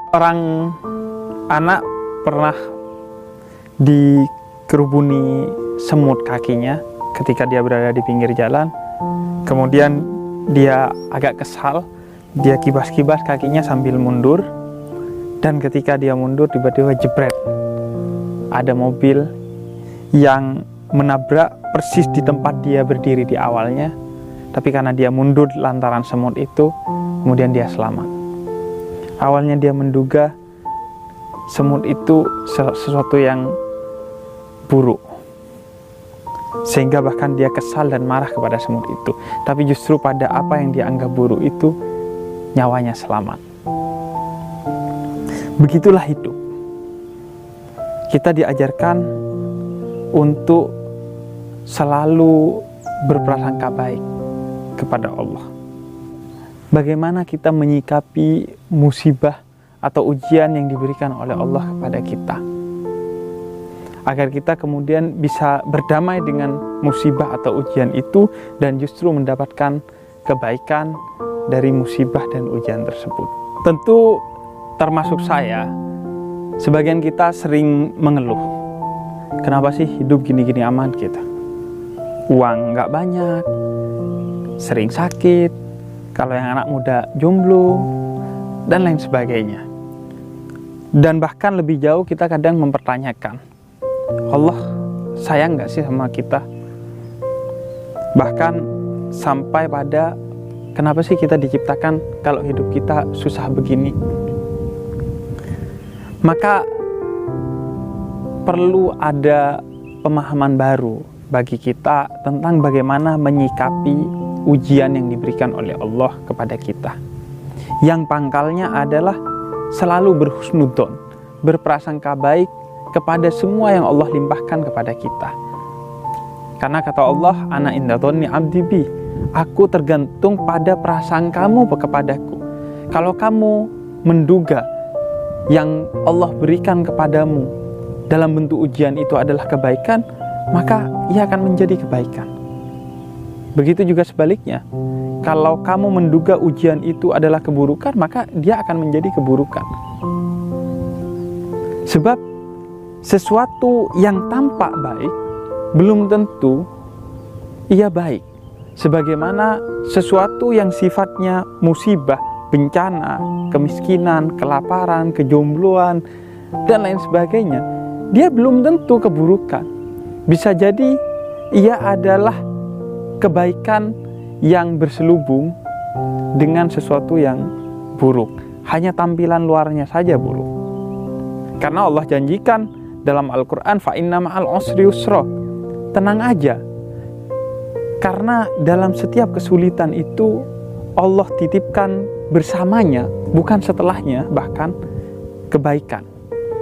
Orang anak pernah dikerubuni semut kakinya ketika dia berada di pinggir jalan. Kemudian dia agak kesal, dia kibas-kibas kakinya sambil mundur. Dan ketika dia mundur, tiba-tiba jebret, ada mobil yang menabrak persis di tempat dia berdiri di awalnya. Tapi karena dia mundur lantaran semut itu, kemudian dia selamat. Awalnya dia menduga semut itu sesuatu yang buruk, sehingga bahkan dia kesal dan marah kepada semut itu. Tapi justru pada apa yang dia anggap buruk itu, nyawanya selamat. Begitulah hidup. Kita diajarkan untuk selalu berprasangka baik kepada Allah. Bagaimana kita menyikapi musibah atau ujian yang diberikan oleh Allah kepada kita, agar kita kemudian bisa berdamai dengan musibah atau ujian itu dan justru mendapatkan kebaikan dari musibah dan ujian tersebut. Tentu termasuk saya, sebagian kita sering mengeluh, kenapa sih hidup gini-gini aman kita? Uang nggak banyak, sering sakit, kalau yang anak muda jomblo, dan lain sebagainya. Dan bahkan lebih jauh kita kadang mempertanyakan, Allah sayang nggak sih sama kita? Bahkan sampai pada kenapa sih kita diciptakan kalau hidup kita susah begini? Maka perlu ada pemahaman baru bagi kita tentang bagaimana menyikapi ujian yang diberikan oleh Allah kepada kita. Yang pangkalnya adalah selalu berhusnudzon, berprasangka baik kepada semua yang Allah limpahkan kepada kita. Karena kata Allah, ana inda dzanni abdi bi, aku tergantung pada prasangkamu kepadaku. Kalau kamu menduga yang Allah berikan kepadamu dalam bentuk ujian itu adalah kebaikan, maka ia akan menjadi kebaikan. Begitu juga sebaliknya, kalau kamu menduga ujian itu adalah keburukan, maka dia akan menjadi keburukan. Sebab sesuatu yang tampak baik belum tentu ia baik. Sebagaimana sesuatu yang sifatnya musibah, bencana, kemiskinan, kelaparan, kejombloan, dan lain sebagainya, dia belum tentu keburukan. Bisa jadi ia adalah kebaikan yang berselubung dengan sesuatu yang buruk. Hanya tampilan luarnya saja buruk. Karena Allah janjikan dalam Al-Quran, fa inna ma'al usri yusra, tenang aja, karena dalam setiap kesulitan itu Allah titipkan bersamanya, bukan setelahnya, bahkan kebaikan.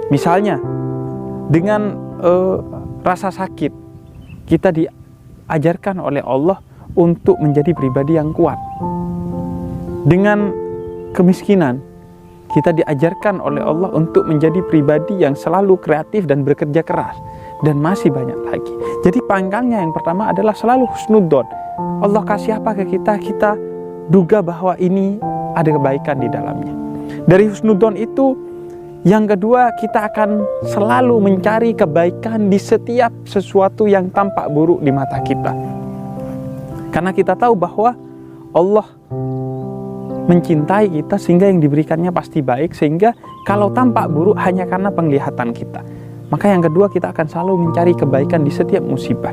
Misalnya dengan rasa sakit, kita diajarkan oleh Allah untuk menjadi pribadi yang kuat. Dengan kemiskinan, kita diajarkan oleh Allah untuk menjadi pribadi yang selalu kreatif dan bekerja keras. Dan masih banyak lagi. Jadi pangkalnya yang pertama adalah selalu husnudzon. Allah kasih apa ke kita, kita duga bahwa ini ada kebaikan di dalamnya. Dari husnudzon itu, yang kedua, kita akan selalu mencari kebaikan di setiap sesuatu yang tampak buruk di mata kita. Karena kita tahu bahwa Allah mencintai kita sehingga yang diberikannya pasti baik, sehingga kalau tampak buruk hanya karena penglihatan kita. Maka yang kedua, kita akan selalu mencari kebaikan di setiap musibah.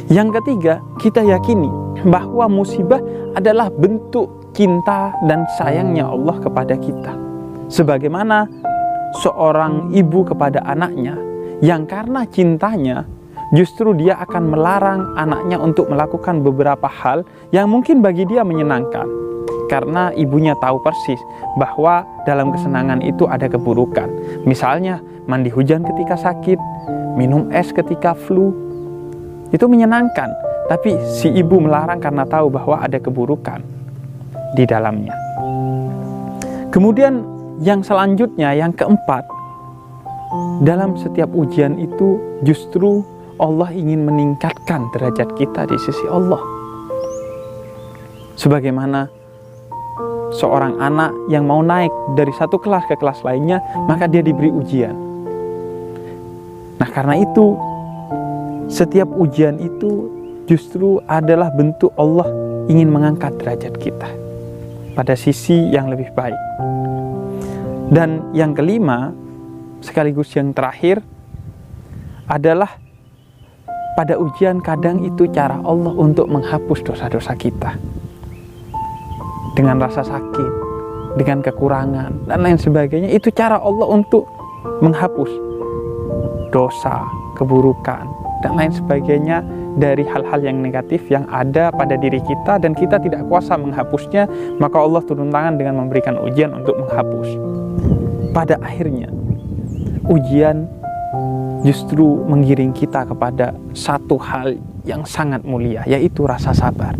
Yang ketiga, kita yakini bahwa musibah adalah bentuk cinta dan sayangnya Allah kepada kita. Sebagaimana seorang ibu kepada anaknya, yang karena cintanya justru dia akan melarang anaknya untuk melakukan beberapa hal yang mungkin bagi dia menyenangkan. Karena ibunya tahu persis bahwa dalam kesenangan itu ada keburukan. Misalnya mandi hujan ketika sakit, minum es ketika flu, itu menyenangkan. Tapi si ibu melarang karena tahu bahwa ada keburukan di dalamnya. Kemudian yang selanjutnya, yang keempat, dalam setiap ujian itu justru Allah ingin meningkatkan derajat kita di sisi Allah. Sebagaimana seorang anak yang mau naik dari satu kelas ke kelas lainnya, maka dia diberi ujian. Nah, karena itu setiap ujian itu justru adalah bentuk Allah ingin mengangkat derajat kita pada sisi yang lebih baik. Dan yang kelima, sekaligus yang terakhir, adalah pada ujian kadang itu cara Allah untuk menghapus dosa-dosa kita. Dengan rasa sakit, dengan kekurangan, dan lain sebagainya, itu cara Allah untuk menghapus dosa, keburukan, dan lain sebagainya dari hal-hal yang negatif yang ada pada diri kita dan kita tidak kuasa menghapusnya, maka Allah turun tangan dengan memberikan ujian untuk menghapus. Pada akhirnya, ujian justru menggiring kita kepada satu hal yang sangat mulia, yaitu rasa sabar.